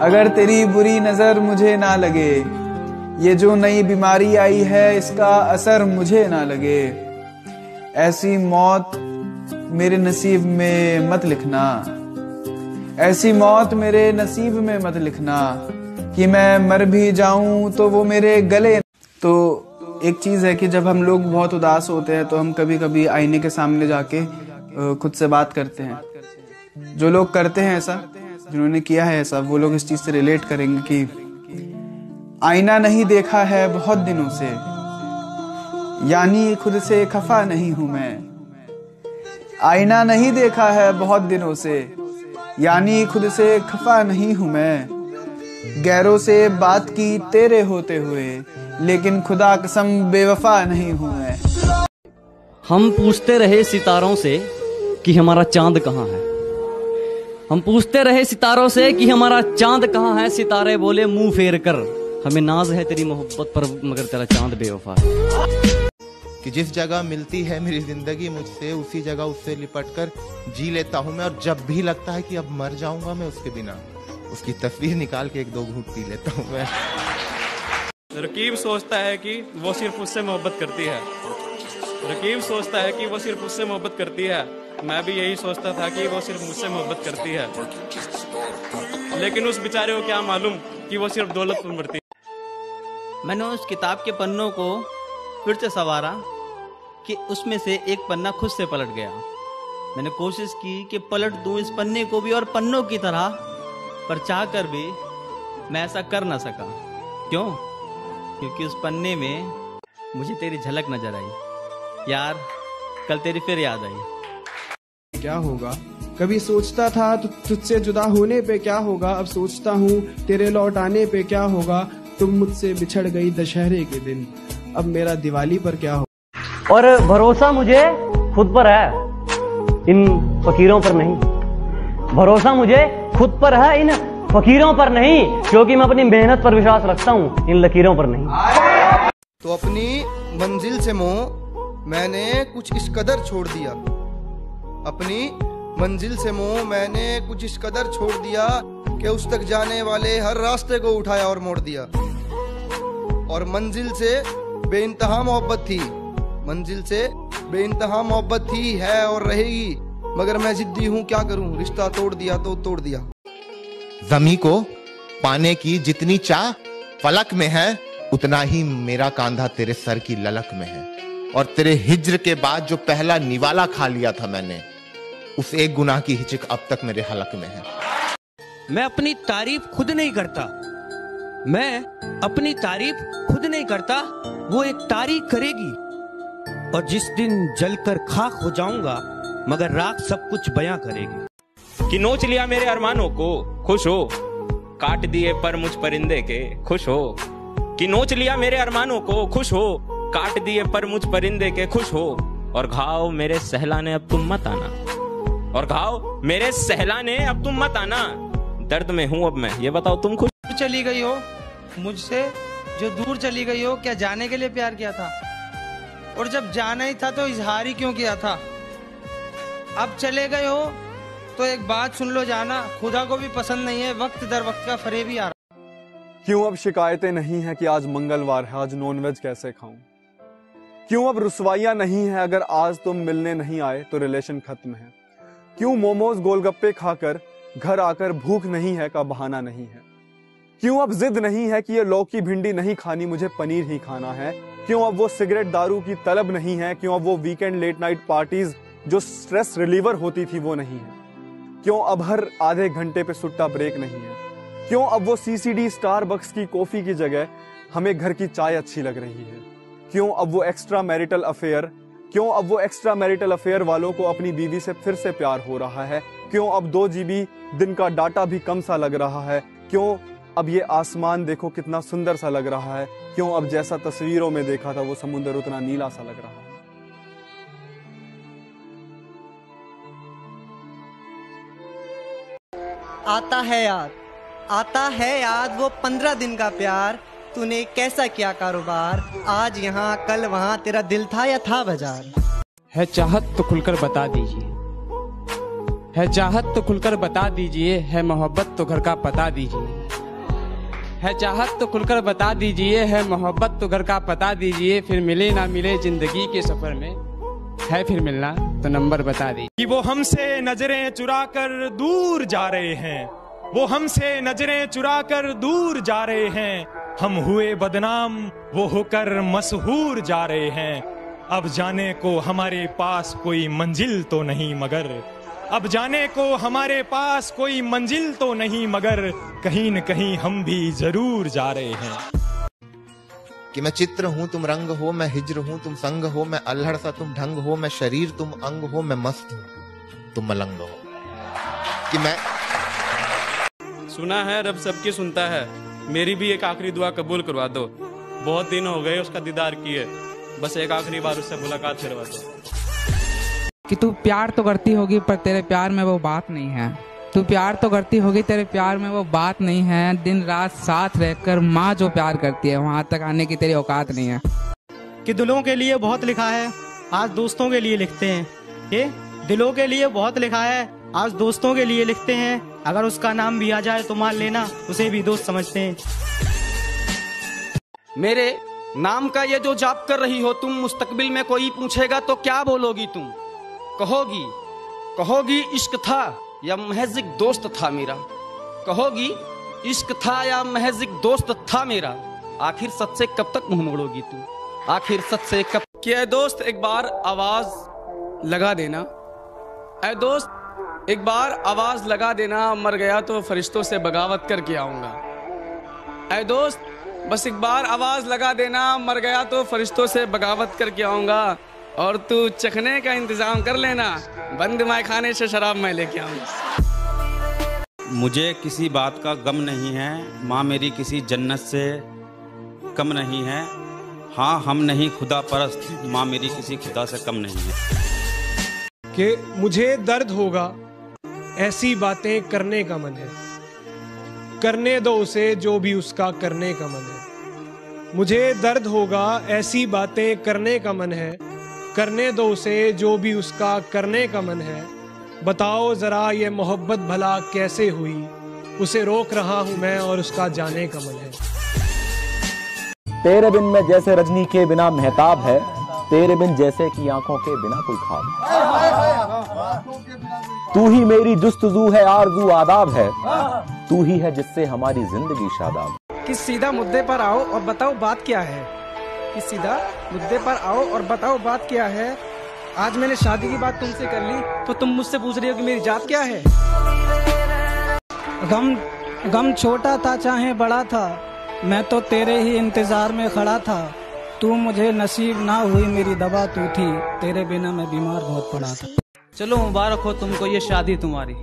अगर तेरी बुरी नजर मुझे ना लगे, ये जो नई बीमारी आई है इसका असर मुझे ना लगे, ऐसी मौत मेरे नसीब में मत लिखना, ऐसी मौत मेरे नसीब में मत लिखना कि मैं मर भी जाऊं तो वो मेरे गले। तो एक चीज है कि जब हम लोग बहुत उदास होते हैं तो हम कभी कभी आईने के सामने जाके खुद से बात करते हैं। जो लोग करते हैं ऐसा, जिन्होंने किया है ऐसा, वो लोग इस चीज से रिलेट करेंगे कि आईना नहीं देखा है बहुत दिनों से, यानी खुद से खफा नहीं हूं मैं। आईना नहीं देखा है बहुत दिनों से, यानी खुद से खफा नहीं हूं मैं। गैरों से बात की तेरे होते हुए, लेकिन खुदा कसम बेवफा नहीं हूं मैं। हम पूछते रहे सितारों से कि हमारा चांद कहाँ है, हम पूछते रहे सितारों से कि हमारा चांद कहाँ है। सितारे बोले मुंह फेर कर, हमें नाज है तेरी मोहब्बत पर मगर तेरा चांद बेवफा है। कि जिस जगह मिलती है मेरी जिंदगी मुझसे, उसी जगह उससे लिपट कर जी लेता हूँ मैं। और जब भी लगता है कि अब मर जाऊंगा मैं उसके बिना, उसकी तस्वीर निकाल के एक दो घूंट पी लेता हूँ मैं। रकीब सोचता है कि वो सिर्फ उससे मोहब्बत करती है, रकीब सोचता है कि वो सिर्फ उससे मोहब्बत करती है। मैं भी यही सोचता था कि वो सिर्फ मुझसे मोहब्बत करती है, लेकिन उस बेचारे को क्या मालूम कि वो सिर्फ दौलत पर मरती है। मैंने उस किताब के पन्नों को फिर से संवारा कि उसमें से एक पन्ना खुद से पलट गया। मैंने कोशिश की कि पलट दूं इस पन्ने को भी और पन्नों की तरह, पर चाह कर भी मैं ऐसा कर ना सका। क्यों? क्योंकि उस पन्ने में मुझे तेरी झलक नजर आई। यार कल तेरी फिर याद आई। क्या होगा, कभी सोचता था तो तुझसे जुदा होने पे क्या होगा, अब सोचता हूँ तेरे लौट आने पे क्या होगा। तुम मुझसे बिछड़ गई दशहरे के दिन, अब मेरा दिवाली पर क्या होगा। और भरोसा मुझे खुद पर है, इन फकीरों पर नहीं। भरोसा मुझे खुद पर है, इन फकीरों पर नहीं, क्योंकि मैं अपनी मेहनत पर विश्वास रखता हूँ, इन लकीरों पर नहीं। तो अपनी मंजिल से मोह मैंने कुछ इस कदर छोड़ दिया, अपनी मंजिल से मोह मैंने कुछ इस कदर छोड़ दिया कि उस तक जाने वाले हर रास्ते को उठाया और मोड़ दिया। और मंजिल से बेइंतहा मोहब्बत थी, मंजिल से बेइंतहा मोहब्बत थी, है और रहेगी, मगर मैं जिद्दी हूँ, क्या करूँ, रिश्ता तोड़ दिया तो तोड़ दिया। ज़मी को पाने की जितनी चाह फलक में है, उतना ही मेरा कांधा तेरे सर की ललक में है। और तेरे हिज्र के बाद जो पहला निवाला खा लिया था मैंने, उस एक गुनाह की हिचक अब तक मेरे हलक में है। मैं अपनी तारीफ खुद नहीं करता, मैं अपनी तारीफ खुद नहीं करता, वो एक तारीफ करेगी। और जिस दिन जलकर खाक हो जाऊंगा, मगर राख सब कुछ बयां करेगी। कि नोच लिया मेरे अरमानों को, खुश हो, काट दिए पर मुझ परिंदे के, खुश हो। कि नोच लिया मेरे अरमानों को, खुश हो, काट दिए पर मुझ परिंदे के, खुश हो। और घाव मेरे सहलाने अब तुम मत आना, और घाव मेरे सहलाने अब तुम मत आना। दर्द में हूं अब मैं, ये बताओ तुम खुश? चली गई हो मुझसे, जो दूर चली गई हो, क्या जाने के लिए प्यार किया था? और जब जाना ही था तो इजहार ही क्यों किया था? अब चले गए हो तो एक बात सुन लो जाना, खुदा को भी पसंद नहीं है वक्त दर वक्त का फरेब ही आ रहा। क्यों अब शिकायतें नहीं है कि आज मंगलवार है, आज नॉनवेज कैसे खाऊं? क्यों अब रुसवाइयां नहीं है अगर आज तुम मिलने नहीं आए तो रिलेशन खत्म है? क्यों मोमोज गोलगप्पे खाकर घर आकर भूख नहीं है का बहाना नहीं है? क्यों अब जिद नहीं है कि ये लौकी भिंडी नहीं खानी, मुझे पनीर ही खाना है? क्यों अब वो सिगरेट दारू की तलब नहीं है? क्यों अब वो वीकेंड लेट नाइट पार्टीज जो स्ट्रेस रिलीवर होती थी वो नहीं है? क्यों अब हर आधे घंटे पे सुट्टा ब्रेक नहीं है? क्यों अब वो सीसीडी स्टारबक्स की कॉफी की जगह हमें घर की चाय अच्छी लग रही है? क्यों अब वो एक्स्ट्रा मैरिटल अफेयर, क्यों अब वो एक्स्ट्रा मैरिटल अफेयर वालों को अपनी बीवी से फिर से प्यार हो रहा है? क्यों अब 2 GB दिन का डाटा भी कम सा लग रहा है? क्यों अब ये आसमान देखो कितना सुंदर सा लग रहा है? क्यों अब जैसा तस्वीरों में देखा था वो समुद्र उतना नीला सा लग रहा है? आता है याद वो 15 दिन का प्यार, तूने कैसा किया कारोबार, आज यहाँ कल वहाँ, तेरा दिल था या था बाजार। है चाहत तो खुलकर बता दीजिए, है चाहत तो खुलकर बता दीजिए, है मोहब्बत तो घर का पता दीजिए। है चाहत तो खुलकर बता दीजिए, है मोहब्बत तो घर का पता दीजिए, फिर मिले ना मिले जिंदगी के सफर में, है फिर मिलना तो नंबर बता दीजिए। कि वो हमसे नजरें चुरा कर दूर जा रहे हैं, वो हमसे नजरें चुरा कर दूर जा रहे हैं, हम हुए बदनाम वो होकर मशहूर जा रहे हैं। अब जाने को हमारे पास कोई मंजिल तो नहीं मगर, अब जाने को हमारे पास कोई मंजिल तो नहीं मगर, कहीं न कहीं हम भी जरूर जा रहे हैं। कि मैं चित्र हूं तुम रंग हो, मैं हिज्र हूं तुम संग हो, मैं अल्हड़ सा तुम ढंग हो, मैं शरीर तुम अंग हो, मैं मस्त हूं तुम मलंग हो। कि मैं सुना है रब सबकी सुनता है, मेरी भी एक आखिरी दुआ कबूल करवा दो, बहुत दिन हो गए उसका दीदार किए, बस एक आखिरी बार उससे मुलाकात करवा दो। कि तू प्यार तो करती होगी पर तेरे प्यार में वो बात नहीं है, तू प्यार तो करती होगी तेरे प्यार में वो बात नहीं है, दिन रात साथ रहकर माँ जो प्यार करती है वहां तक आने की तेरी औकात नहीं है। कि दिलों के लिए बहुत लिखा है, आज दोस्तों के लिए लिखते हैं, ये दिलों के लिए बहुत लिखा है, आज दोस्तों के लिए लिखते हैं, अगर उसका नाम भी आ जाए तो मान लेना उसे भी दोस्त समझते हैं। मेरे नाम का ये जो जाप कर रही हो तुम, मुस्तकबिल में कोई पूछेगा तो क्या बोलोगी तुम? कहोगी इश्क था या महज एक दोस्त था मेरा, कहोगी इश्क था या महज एक दोस्त था मेरा, आखिर सच से कब तक मुंह मोड़ोगी तू, आखिर सच से कब? क्या दोस्त एक बार आवाज लगा देना, ऐ दोस्त एक बार आवाज लगा देना, मर गया तो फरिश्तों से बगावत करके आऊंगा। ऐ दोस्त बस एक बार आवाज लगा देना, मर गया तो फरिश्तों से बगावत करके आऊंगा, और तू चखने का इंतजाम कर लेना, बंद माय खाने से शराब मैं लेके आऊंगा। मुझे किसी बात का गम नहीं है, माँ मेरी किसी जन्नत से कम नहीं है, हाँ हम नहीं खुदा परस्त, माँ मेरी किसी खुदा से कम नहीं है। कि मुझे दर्द होगा ऐसी बातें करने का मन है, करने दो उसे जो भी उसका करने का मन है। मुझे दर्द होगा ऐसी बातें करने का मन है, करने दो उसे जो भी उसका करने का मन है। बताओ जरा ये मोहब्बत भला कैसे हुई, उसे रोक रहा हूं मैं और उसका जाने का मन है। तेरे बिन में जैसे रजनी के बिना महताब है, तेरे बिन जैसे की आंखों के बिना कोई ख्वाब। तू ही मेरी जुस्तजू है, आरजू आदाब है, तू ही है जिससे हमारी जिंदगी शादाब। कि सीधा मुद्दे पर आओ और बताओ बात क्या है, कि सीधा मुद्दे पर आओ और बताओ बात क्या है। आज मैंने शादी की बात तुमसे कर ली तो तुम मुझसे पूछ रही हो कि मेरी जात क्या है। गम छोटा था चाहे बड़ा था, मैं तो तेरे ही इंतजार में खड़ा था, तू मुझे नसीब ना हुई मेरी दवा तू थी, तेरे बिना मैं बीमार बहुत पड़ा था। चलो मुबारक हो तुमको ये शादी तुम्हारी,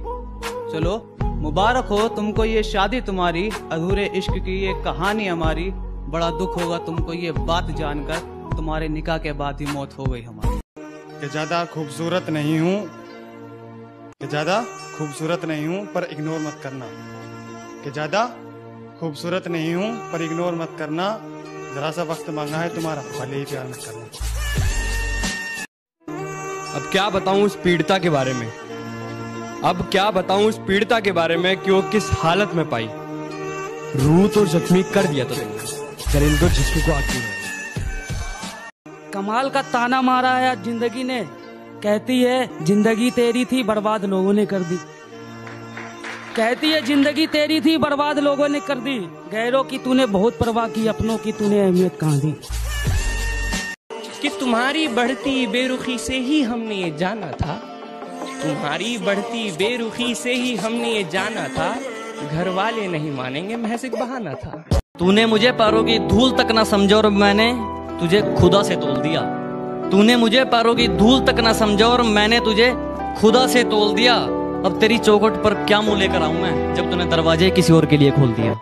चलो मुबारक हो तुमको ये शादी तुम्हारी, अधूरे इश्क की ये कहानी हमारी, बड़ा दुख होगा तुमको ये बात जानकर, तुम्हारे निकाह के बाद ही मौत हो गई हमारी। कि ज्यादा खूबसूरत नहीं हूँ, कि ज्यादा खूबसूरत नहीं हूँ पर इग्नोर मत करना, कि ज्यादा खूबसूरत नहीं हूँ पर इग्नोर मत करना, जरा सा वक्त मांगा है तुम्हारा भले ही प्यार मत करना। अब क्या बताऊं उस पीड़िता के बारे में, अब क्या बताऊं उस पीड़िता के बारे में कि वो किस हालत में पाई, रूह तो जख्मी कर दिया था तुमने, इनको जिसको को आती है। कमाल का ताना मारा है आज जिंदगी ने, कहती है जिंदगी तेरी थी बर्बाद लोगों ने कर दी, कहती है जिंदगी तेरी थी बर्बाद लोगों ने कर दी, गैरों की तूने बहुत परवाह की, अपनों की तूने अहमियत कहाँ दी। कि तुम्हारी बढ़ती बेरुखी से ही हमने ये जाना था, तुम्हारी बढ़ती बेरुखी से ही हमने ये जाना था, घर वाले नहीं मानेंगे महज एक बहाना था। तूने मुझे पैरों की धूल तक ना समझा और मैंने तुझे खुदा से तोल दिया, तूने मुझे पैरों की धूल तक ना समझा और मैंने तुझे खुदा से तोल दिया, अब तेरी चौखट पर क्या मुंह लेकर आऊं मैं जब तूने दरवाजे किसी और के लिए खोल दिया।